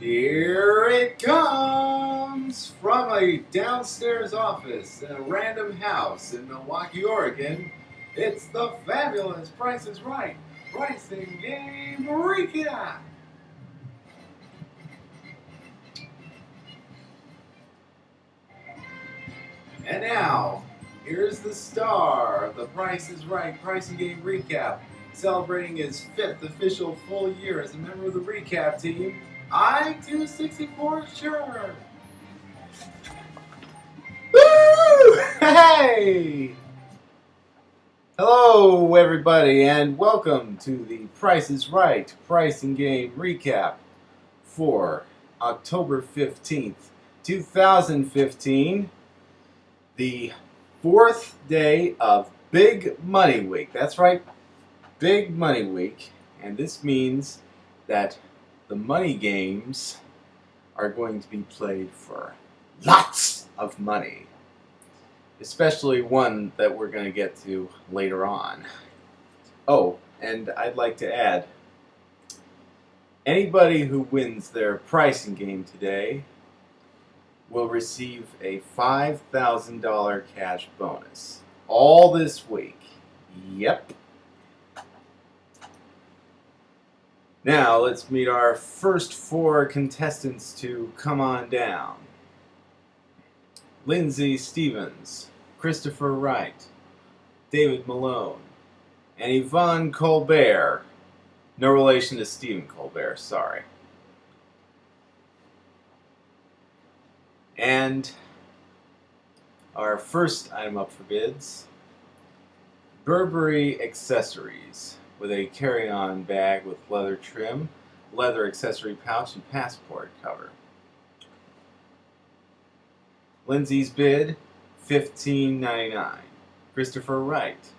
Here it comes from a downstairs office in a random house in Milwaukee, Oregon. It's the fabulous Price is Right pricing game recap. And now, here's the star of the Price is Right pricing game recap, celebrating his fifth official full year as a member of the recap team. I-264 sure. Woo! Hey! Hello, everybody, and welcome to the Price is Right pricing game recap for October 15th, 2015, the fourth day of Big Money Week. That's right, Big Money Week, and this means that the money games are going to be played for lots of money, especially one that we're going to get to later on. Oh, and I'd like to add, anybody who wins their pricing game today will receive a $5,000 cash bonus. All this week. Yep. Now, let's meet our first four contestants to come on down. Lindsay Stevens, Christopher Wright, David Malone, and Yvonne Colbert. No relation to Stephen Colbert, sorry. And our first item up for bids, Burberry Accessories, with a carry-on bag with leather trim, leather accessory pouch, and passport cover. Lindsay's bid, $15.99. Christopher Wright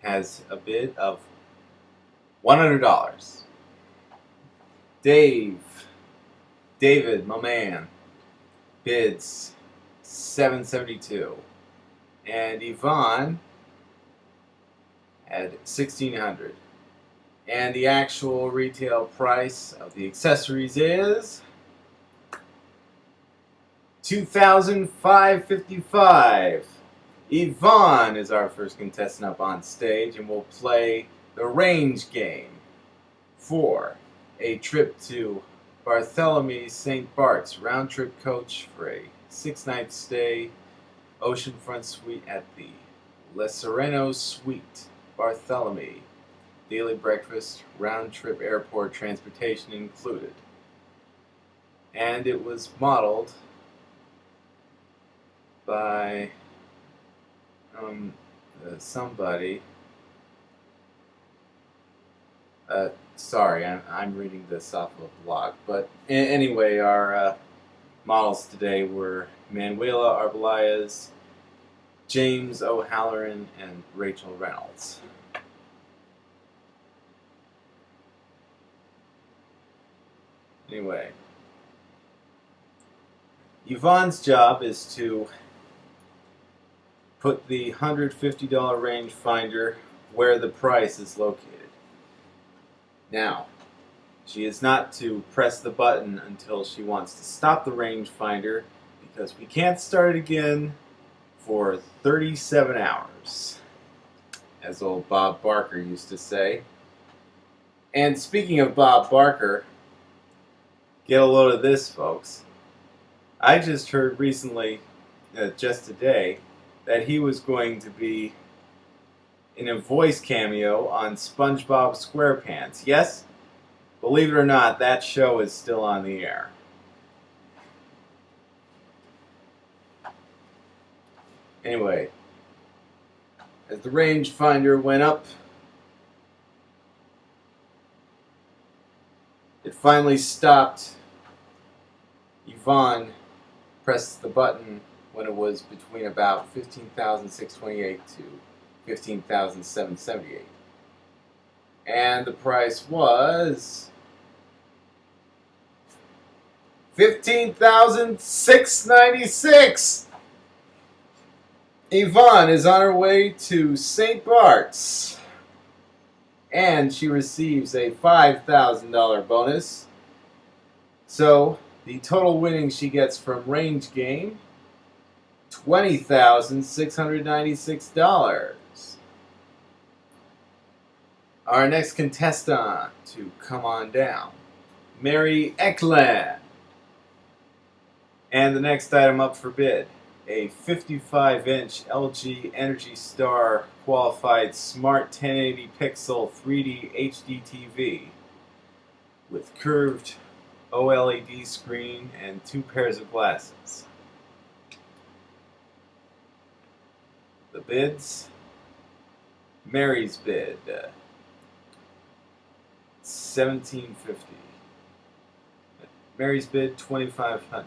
has a bid of $100. David, my man, bids $772. And Yvonne at $1,600. And the actual retail price of the accessories is $2,555. Yvonne is our first contestant up on stage, and we'll play the range game for a trip to Bartholomew St. Bart's round-trip coach for a 6-night stay, oceanfront suite at the Le Sereno Suite, Bartholomew. Daily breakfast, round-trip airport transportation included. And it was modeled by somebody. Sorry, I'm reading this off of a blog. But anyway, our models today were Manuela Arbelayas, James O'Halloran, and Rachel Reynolds. Anyway, Yvonne's job is to put the $150 rangefinder where the price is located. Now, she is not to press the button until she wants to stop the rangefinder, because we can't start it again for 37 hours, as old Bob Barker used to say. And speaking of Bob Barker, get a load of this, folks. I just heard recently, just today, that he was going to be in a voice cameo on SpongeBob SquarePants. Yes, believe it or not, that show is still on the air. Anyway, as the rangefinder went up, it finally stopped. Yvonne pressed the button when it was between about 15,628 to 15,778. And the price was $15,696. Yvonne is on her way to St. Bart's, and she receives a $5,000 bonus So the total winnings she gets from range game, $20,696. Our next contestant to come on down, Mary Eklund. And the next item up for bid, a 55-inch LG Energy Star qualified smart 1080 pixel 3D HD TV with curved OLED screen and 2 pairs of glasses. The bids, Mary's bid, $1,750. Mary's bid, $2,500.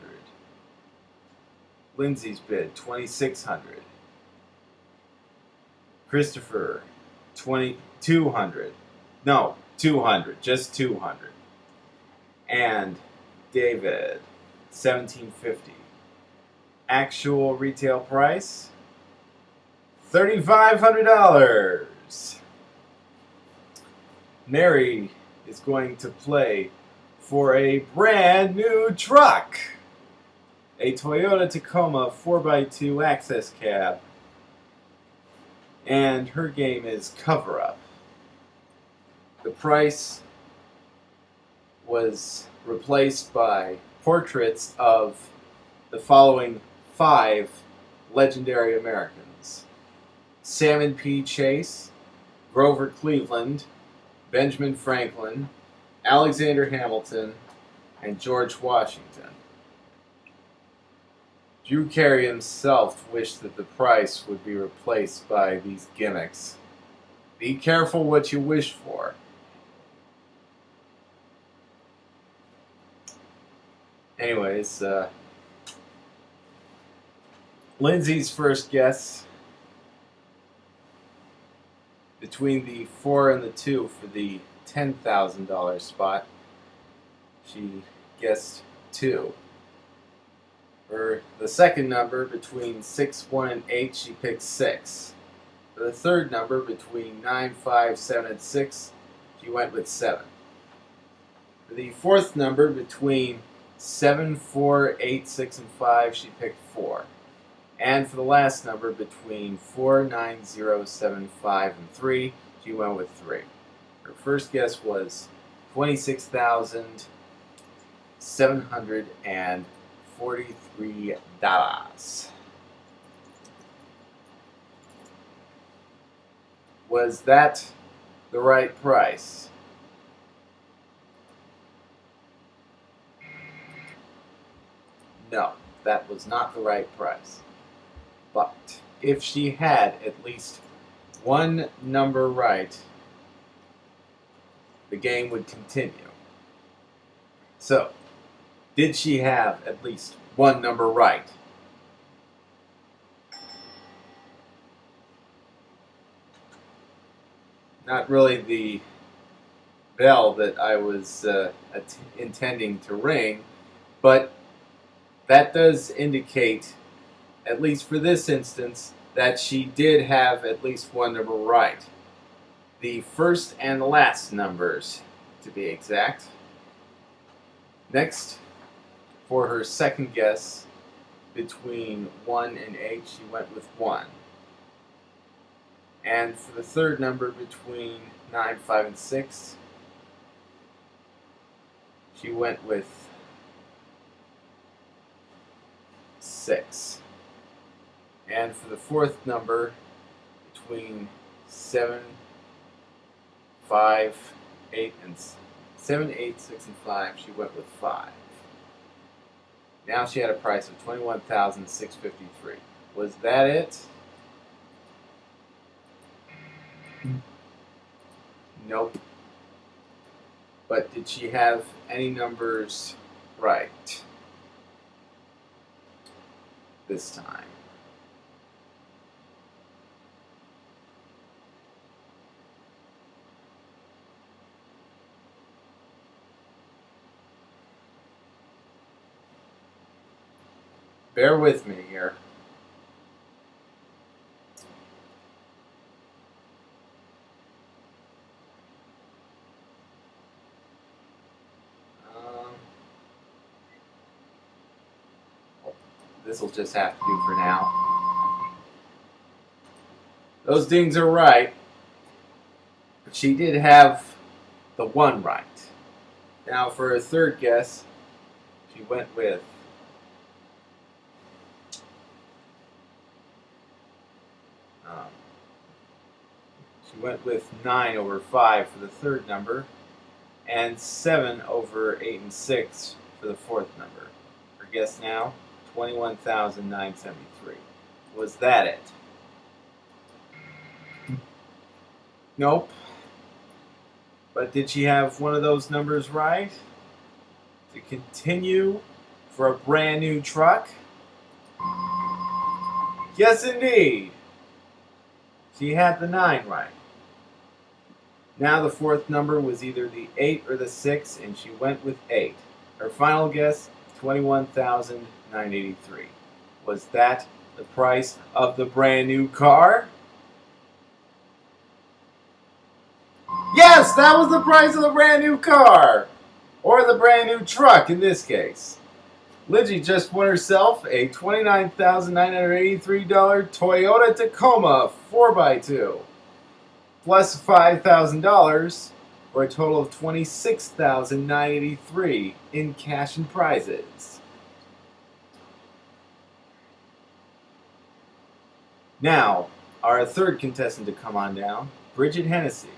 Lindsay's bid, $2,600. Christopher, $2,200. No, $200, just $200. And David, $1,750. Actual retail price, $3,500. Mary is going to play for a brand new truck. A Toyota Tacoma 4x2 access cab. And her game is Cover Up. The price was replaced by portraits of the following 5 legendary Americans: Salmon P. Chase, Grover Cleveland, Benjamin Franklin, Alexander Hamilton, and George Washington. Drew Carey himself wished that the price would be replaced by these gimmicks. Be careful what you wish for. Anyways, Lindsay's first guess between the 4 and the 2 for the $10,000 spot. She guessed 2. For the second number between 6, 1, and 8, she picked 6. For the third number between 9, 5, 7, and 6, she went with 7. For the fourth number between 7, 4, 8, 6, and 5, she picked 4. And for the last number between 4, 9, 0, 7, 5, and 3, she went with 3. Her first guess was $26,743. Was that the right price? No, that was not the right price. But if she had at least one number right, the game would continue. So, did she have at least one number right? Not really the bell that I was intending to ring, but that does indicate, at least for this instance, that she did have at least one number right. The first and last numbers, to be exact. Next, for her second guess, between 1 and 8, she went with 1. And for the third number between 9, 5, and 6, she went with 6. And for the fourth number between 7, 5, 8, and 7, 8, 6, and 5, she went with 5. Now she had a price of $21,653. Was that it? Nope. But did she have any numbers right this time? Bear with me here. This will just have to do for now. Those dings are right. But she did have the one right. Now for her third guess, she went with she went with 9 over 5 for the third number, and 7 over 8 and 6 for the fourth number. Her guess now, 21,973. Was that it? Nope. But did she have one of those numbers right? To continue for a brand new truck? Yes, indeed. She had the 9 right. Now the fourth number was either the 8 or the 6, and she went with 8. Her final guess, 21,983. Was that the price of the brand new car? Yes, that was the price of the brand new car! Or the brand new truck in this case. Lidgie just won herself a $29,983 Toyota Tacoma 4x2. Plus $5,000 for a total of $26,983 in cash and prizes. Now, our third contestant to come on down, Bridget Hennessy.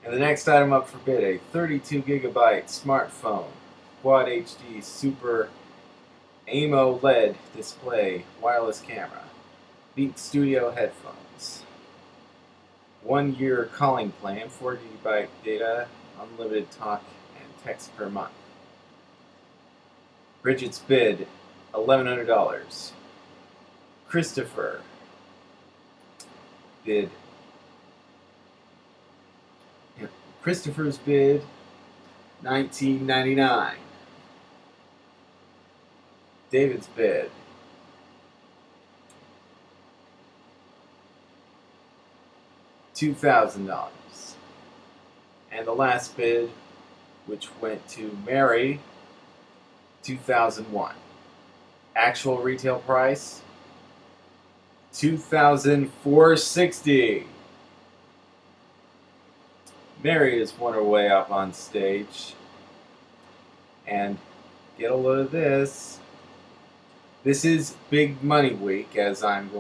And the next item up for bid, a 32 gigabyte smartphone, Quad HD Super AMOLED display, wireless camera, Beat Studio headphones, 1 year calling plan, 4 gigabyte data, unlimited talk and text per month. Bridget's bid, $1,100. Christopher bid. Christopher's bid, $19.99. David's bid, $2,000. And the last bid, which went to Mary, $2,001. Actual retail price, $2,460. Mary has won her way up on stage. And get a load of this. This is Big Money Week, as I'm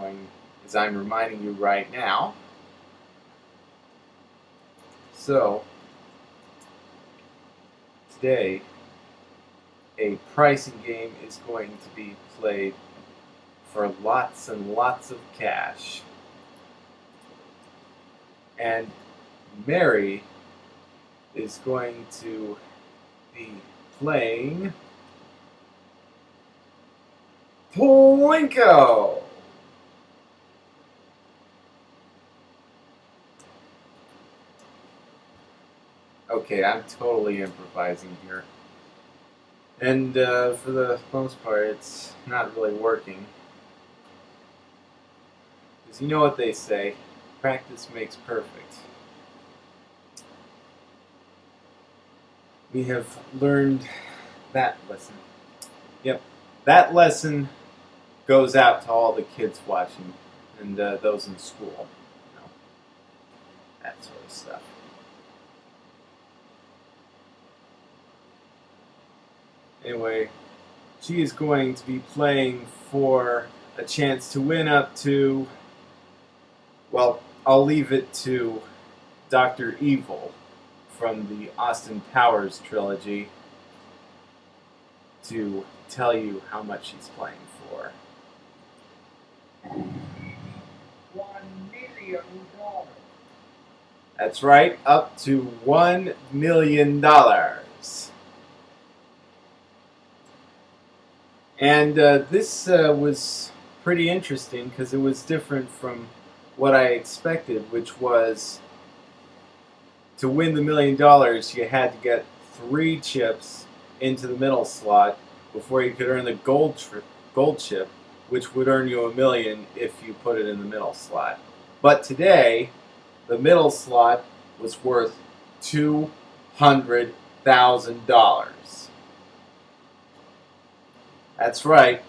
reminding you right now. So today, a pricing game is going to be played for lots and lots of cash. And Mary is going to be playing Plinko. Okay, I'm totally improvising here. And for the most part, it's not really working. Because you know what they say, practice makes perfect. We have learned that lesson. Yep, that lesson goes out to all the kids watching and those in school. You know, that sort of stuff. Anyway, she is going to be playing for a chance to win up to, well, I'll leave it to Dr. Evil from the Austin Powers trilogy to tell you how much she's playing for. $1 million. That's right, up to $1 million. And this was pretty interesting because it was different from what I expected, which was to win the $1 million, you had to get 3 chips into the middle slot before you could earn the gold chip, which would earn you $1 million if you put it in the middle slot. But today, the middle slot was worth $200,000. That's right,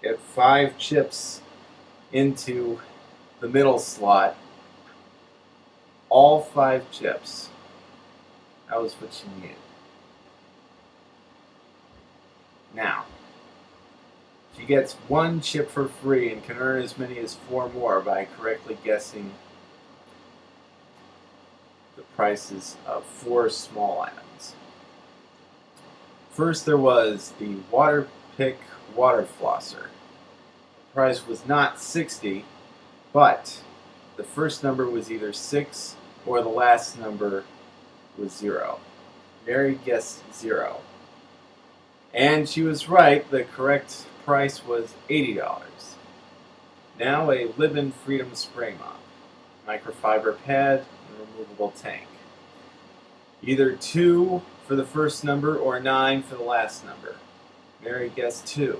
Get 5 chips into the middle slot. All 5 chips. That was what she needed. Now, she gets 1 chip for free and can earn as many as 4 more by correctly guessing the prices of 4 small items. First, there was the Waterpik water flosser. The price was not $60, but the first number was either 6 or the last number was 0. Mary guessed 0. And she was right. The correct price was $80. Now a Libin Freedom Spray Mop, microfiber pad, and removable tank. Either 2 for the first number or 9 for the last number. Mary guessed 2.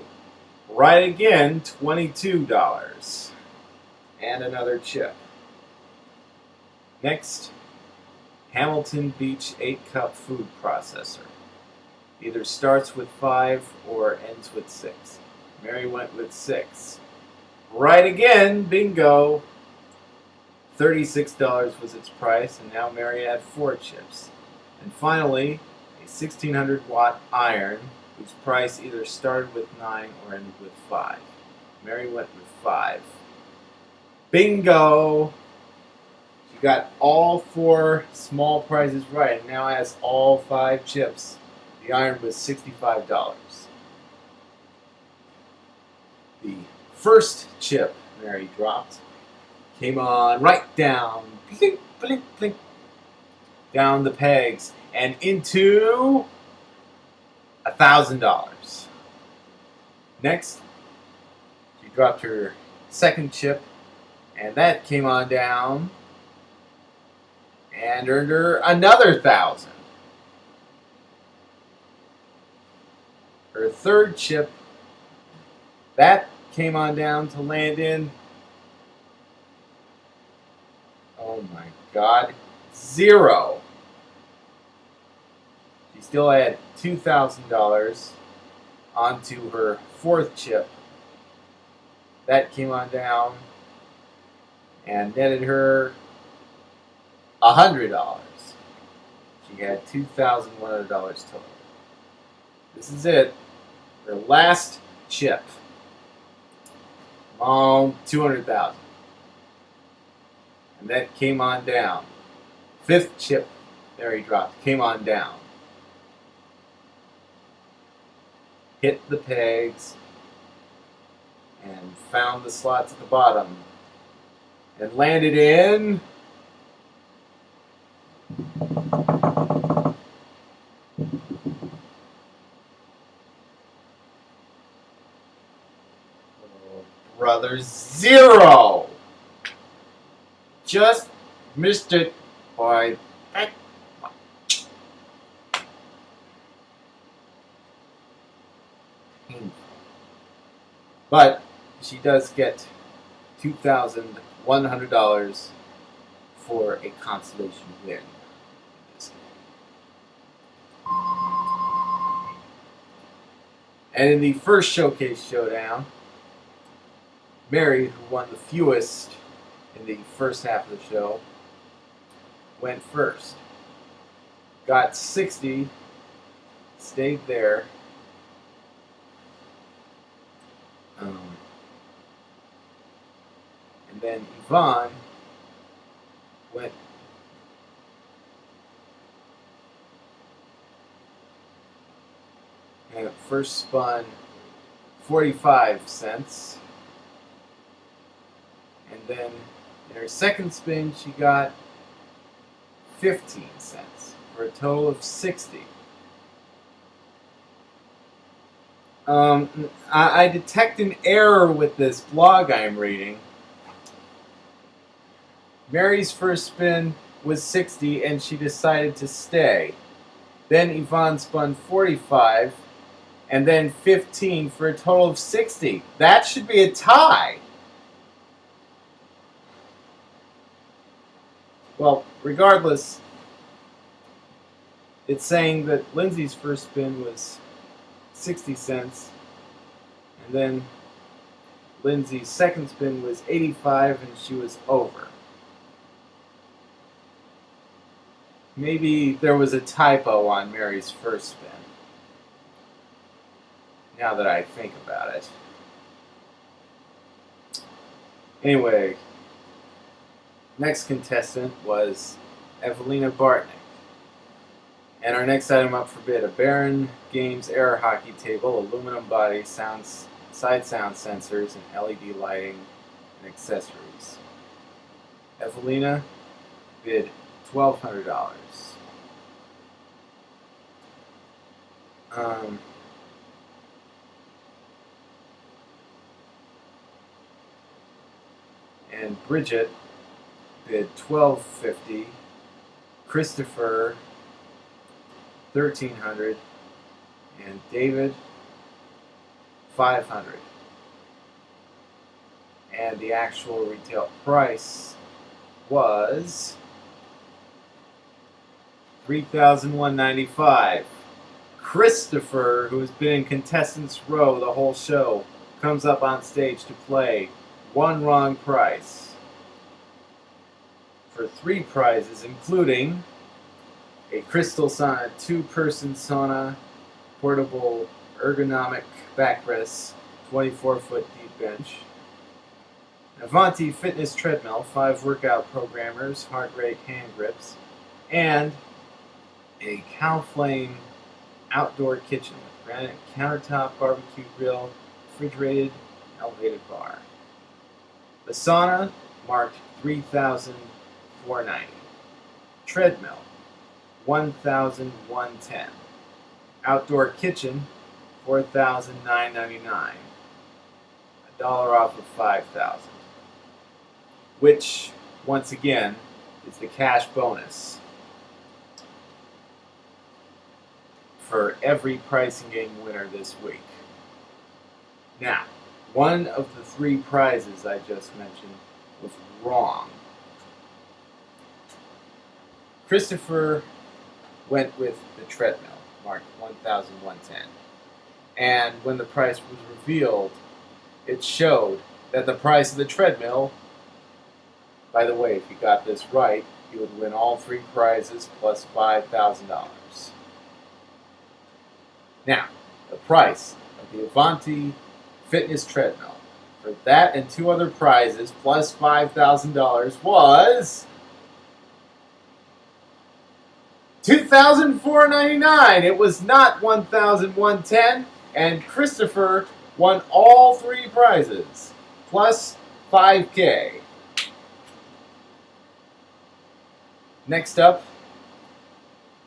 Right again, $22. And another chip. Next, Hamilton Beach 8-cup food processor. Either starts with 5 or ends with 6. Mary went with 6. Right again, bingo. $36 was its price, and now Mary had 4 chips. And finally, a 1600 watt iron, whose price either started with 9 or ended with 5. Mary went with 5. Bingo! She got all 4 small prizes right, and now has all 5 chips. The iron was $65. The first chip Mary dropped came on right down, blink, blink, blink, down the pegs and into $1,000. Next, she dropped her second chip, and that came on down and earned her another 1,000. Her third chip, that came on down to land in, oh my God, 0. She still had $2,000 onto her fourth chip. That came on down and netted her $100. She had $2,100 total. This is it. Her last chip. $200,000. And that came on down. Fifth chip Mary dropped came on down. Hit the pegs and found the slots at the bottom and landed in brother, 0. Just missed it by that much. Painful. But she does get $2,100 for a consolation win in this game. And in the first showcase showdown, Mary, who won the fewest in the first half of the show, went first. Got 60, stayed there. And then Yvonne went and first spun 45 cents. And then in her second spin, she got 15 cents for a total of 60. I detect an error with this blog I'm reading. Mary's first spin was 60 and she decided to stay. Then Yvonne spun 45 and then 15 for a total of 60. That should be a tie. Well, regardless, it's saying that Lindsay's first spin was 60 cents, and then Lindsay's second spin was 85 and she was over. Maybe there was a typo on Mary's first spin. Now that I think about it. Anyway, next contestant was Evelina Bartnick. And our next item up for bid, a Baron Games air hockey table, aluminum body, side sound sensors, and LED lighting and accessories. Evelina bid $1,200. And Bridget bid $1,250. Christopher $1,300, and David $500. And the actual retail price was $3,195. Christopher, who has been in contestants row the whole show, comes up on stage to play one wrong price for 3 prizes, including a Crystal Sauna 2-person sauna, portable ergonomic backrest, 24-foot deep bench, an Avanti fitness treadmill, 5 workout programmers, heart rate hand grips, and a Cow Flame outdoor kitchen with granite countertop, barbecue grill, refrigerated, elevated bar. The sauna marked $3,490. Treadmill, $1,110. Outdoor kitchen, $4,999. $1 off of $5,000. Which, once again, is the cash bonus for every pricing game winner this week. Now, one of the 3 prizes I just mentioned was wrong. Christopher went with the treadmill, marked $1,110. And when the price was revealed, it showed that the price of the treadmill, by the way, if you got this right, you would win all 3 prizes plus $5,000. Now, the price of the Avanti fitness treadmill for that and 2 other prizes plus $5,000 was $2,499. It was not $1,110, and Christopher won all 3 prizes plus $5K. Next up,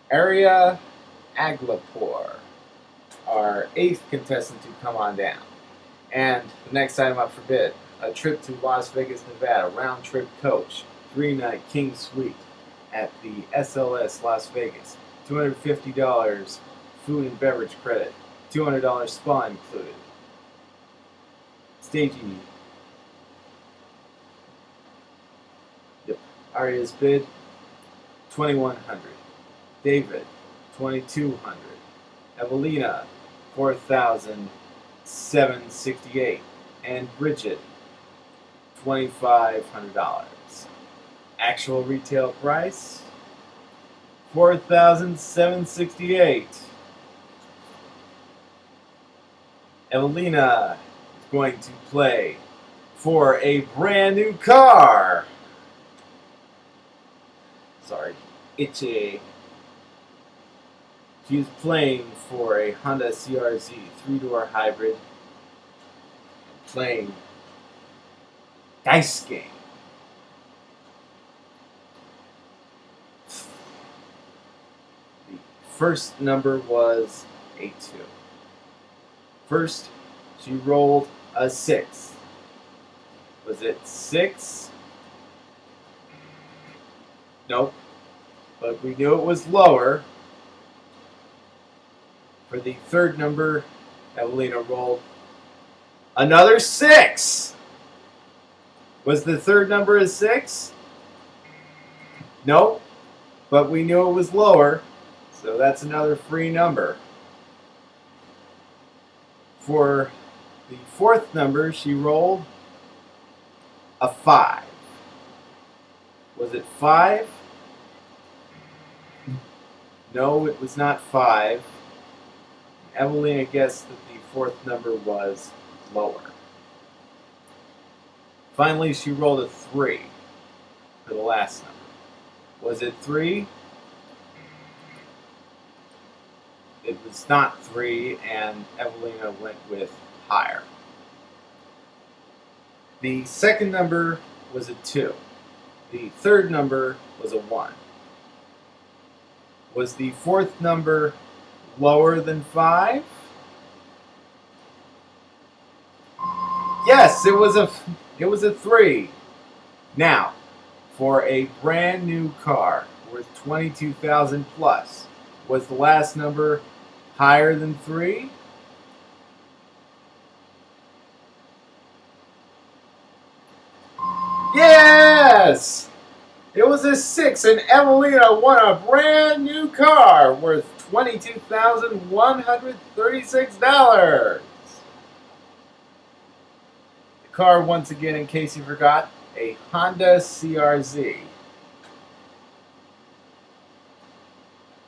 Aria Aglapur, our 8th contestant to come on down. And the next item up for bid, a trip to Las Vegas, Nevada, round-trip coach, 3-night King Suite at the SLS Las Vegas, $250 food and beverage credit, $200 spa included. Staging. Yep. Aria's bid, $2,100. David, $2,200. Evelina, $4,768. And Bridget, $2,500. Actual retail price, $4,768. Evelina is going to play for a brand new car. Sorry, itchy. She's playing for a Honda CRZ 3-door hybrid, playing dice game. The first number was a 2. First, she rolled a 6. Was it 6? Nope. But we knew it was lower. For the third number, Evelina rolled another 6. Was the third number a 6? Nope. But we knew it was lower. So that's another free number. For The fourth number she rolled a 5. Was it 5? No, it was not 5. Evelina guessed that the fourth number was lower. Finally, she rolled a 3 for the last number. Was it 3? It was not 3, and Evelina went with higher. The second number was a 2. The third number was a 1. Was the fourth number lower than 5? Yes, it was a 3. Now, for a brand new car worth $22,000 plus, was the last number higher than 3? Yes! It was a 6, and Evelina won a brand new car worth $22,136. The car, once again, in case you forgot, a Honda CRZ.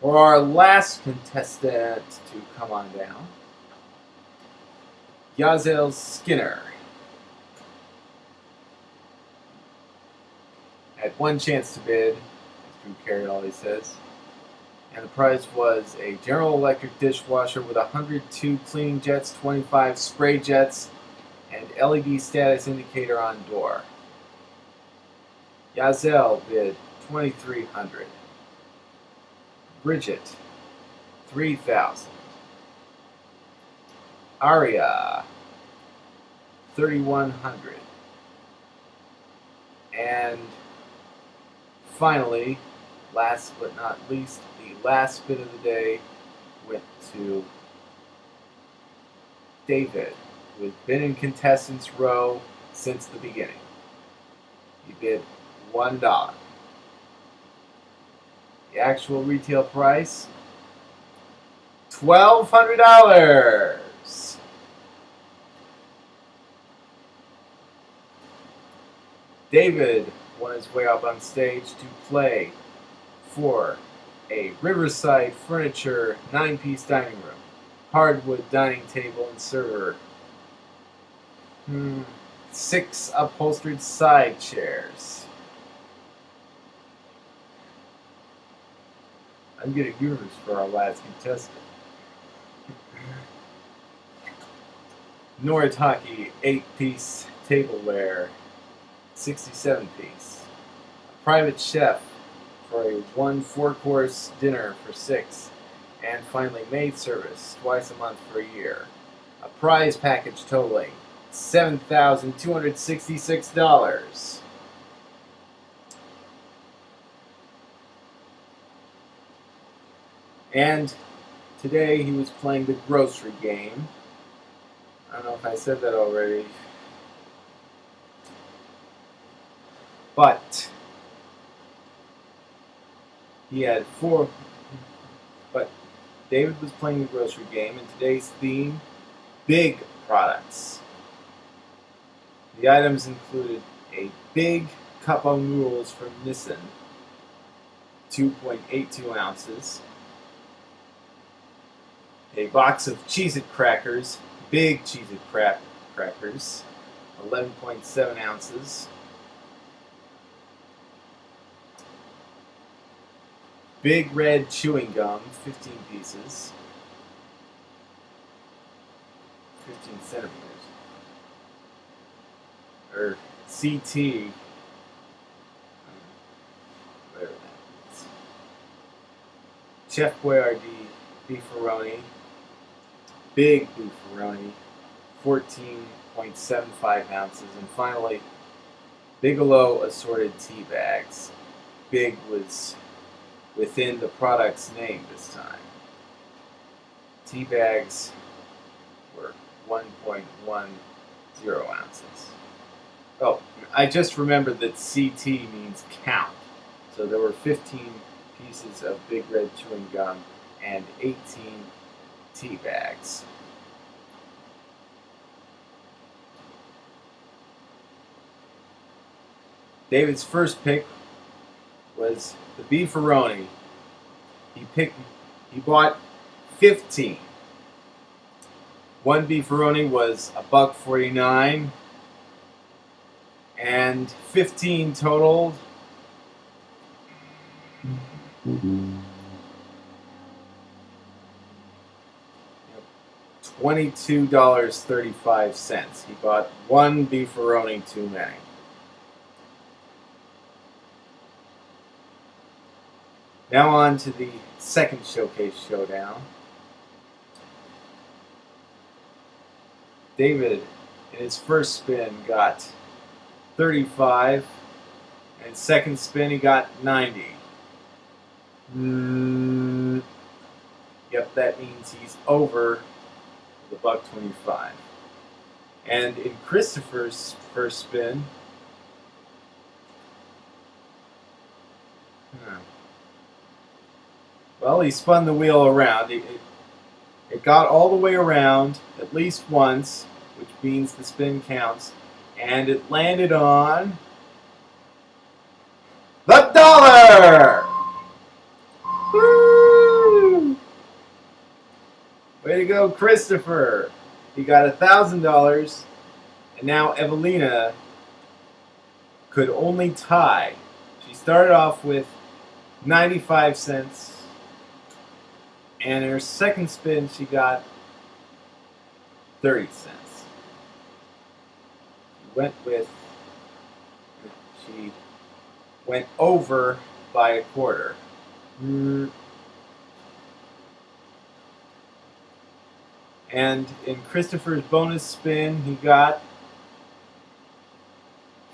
For our last contestant to come on down, Yazel Skinner. Had one chance to bid, as Drew Carey always says, and the prize was a General Electric dishwasher with 102 cleaning jets, 25 spray jets, and LED status indicator on door. Yazel bid $2,300. Bridget, $3,000. Aria, $3,100. And finally, last but not least, the last bid of the day went to David, who has been in contestants row since the beginning. He bid $1. The actual retail price, $1,200. David won his way up on stage to play for a Riverside Furniture 9-piece dining room, hardwood dining table and server, 6 upholstered side chairs. I'm getting nervous for our last contestant. Noritake 8-piece tableware, 67-piece. A private chef for a 1 4-course dinner for 6. And finally, maid service twice a month for a year. A prize package totaling $7,266. And today he was playing the grocery game. I don't know if I said that already. But he had 4. But David was playing the grocery game, and today's theme, big products. The items included a big cup of noodles from Nissan, 2.82 ounces. A box of Cheez-It crackers, big Cheez-It crackers, 11.7 ounces. Big Red chewing gum, 15 pieces, 15 centimeters. Or CT, whatever that is. Chef Boyardee beefaroni, big beefaroni, 14.75 ounces. And finally, Bigelow assorted tea bags. Big was within the product's name this time. Tea bags were 1.10 ounces. Oh, I just remembered that CT means count. So there were 15 pieces of Big Red chewing gum and 18 tea bags. David's first pick was the beefaroni. He bought 15. One beefaroni was $1.49, and 15 totaled $22.35. He bought one beefaroni too many. Now on to the second showcase showdown. David, in his first spin, got 35, and second spin he got 90. Yep, that means he's over the $1.25. And in Christopher's first spin, well, he spun the wheel around. It got all the way around at least once, which means the spin counts, and it landed on the dollar! Woo! Way to go, Christopher! He got $1,000, and now Evelina could only tie. She started off with 95 cents. And in her second spin, she got 30 cents. She went over by a quarter. And in Christopher's bonus spin, he got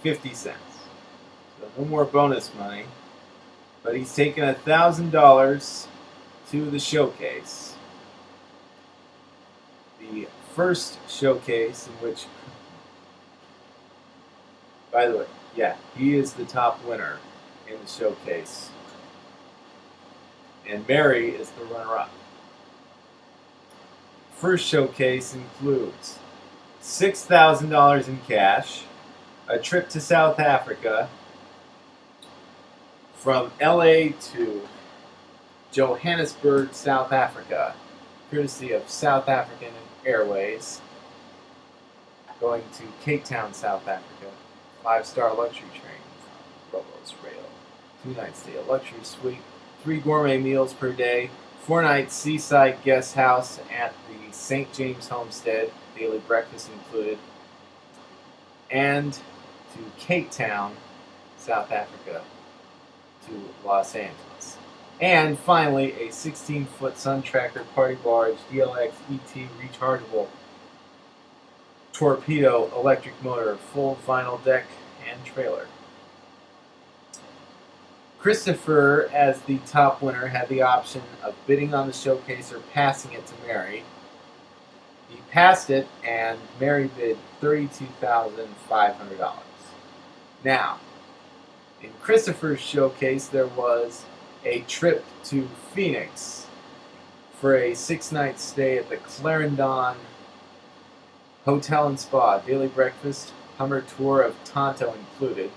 50 cents. So no more bonus money. But he's taken $1,000 to the showcase. The first showcase in which, by the way, yeah, he is the top winner in the showcase. And Mary is the runner-up. First showcase includes $6,000 in cash, a trip to South Africa, from LA to Johannesburg, South Africa, courtesy of South African Airways, going to Cape Town, South Africa, 5-star luxury train, Provost Rail, 2-night stay, a luxury suite, 3 gourmet meals per day, 4-night seaside guest house at the St. James Homestead, daily breakfast included, and to Cape Town, South Africa, to Los Angeles. And finally, a 16-foot Sun Tracker Party Barge DLX ET rechargeable torpedo electric motor, full vinyl deck and trailer. Christopher, as the top winner, had the option of bidding on the showcase or passing it to Mary. He passed it, and Mary bid $32,500. Now, in Christopher's showcase, there was a trip to Phoenix for a 6-night stay at the Clarendon Hotel and Spa, daily breakfast, Hummer tour of Tonto included,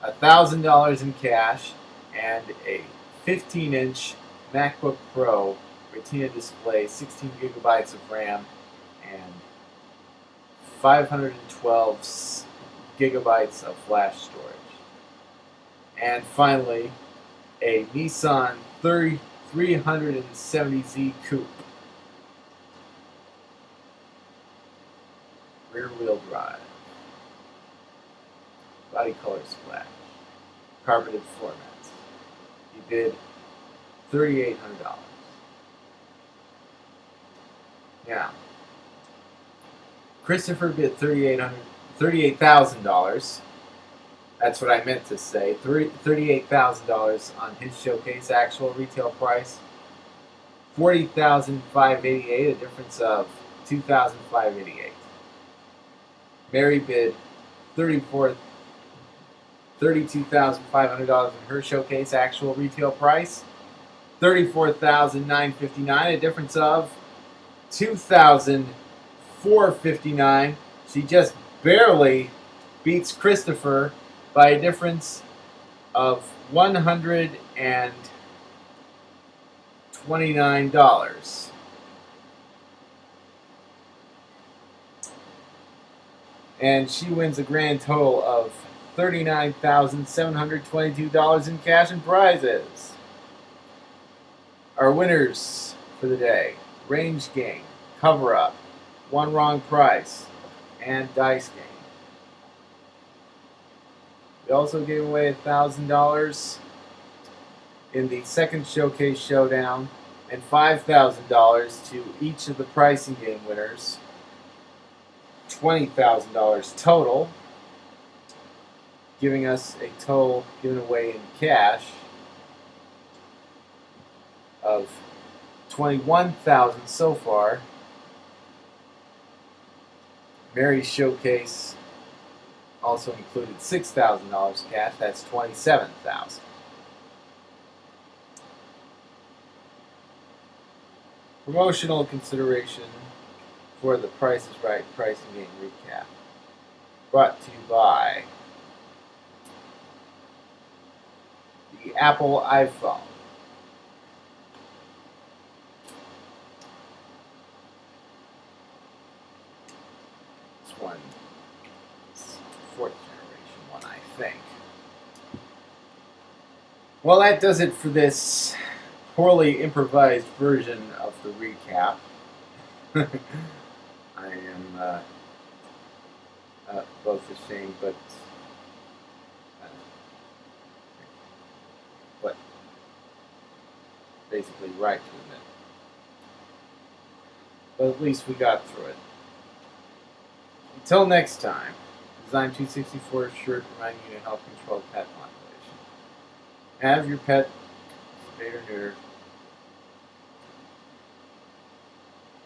$1,000 in cash, and a 15-inch MacBook Pro Retina display, 16 gigabytes of RAM, and 512 gigabytes of flash storage. And finally, a Nissan 370Z Coupe, rear-wheel drive, body color splash, carpeted floor mats. He bid $3,800. Now, Christopher bid $38,000. That's what I meant to say. $38,000 on his showcase. Actual retail price $40,588, a difference of $2,588. Mary bid $32,500 in her showcase. Actual retail price $34,959, a difference of $2,459. She just barely beats Christopher by a difference of $129. And she wins a grand total of $39,722 in cash and prizes. Our winners for the day: Range Game, Cover Up, One Wrong Price, and Dice Game. We also gave away $1,000 in the second showcase showdown and $5,000 to each of the pricing game winners. $20,000 total, giving us a total given away in cash of $21,000 so far. Mary's showcase also included $6,000 cash. That's $27,000. Promotional consideration for the Price is Right pricing game recap, brought to you by the Apple iPhone. This one is fourth generation one, I think. Well, that does it for this poorly improvised version of the recap. I am both ashamed, but basically right to admit. But at least we got through it. Until next time, Design 264 shirt reminding you to help control pet population. Have your pet spayed or neutered.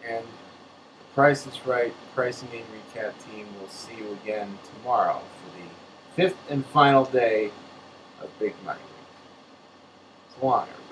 And the Price is Right pricing game recap team will see you again tomorrow for the fifth and final day of Big Money Week. So long, everyone.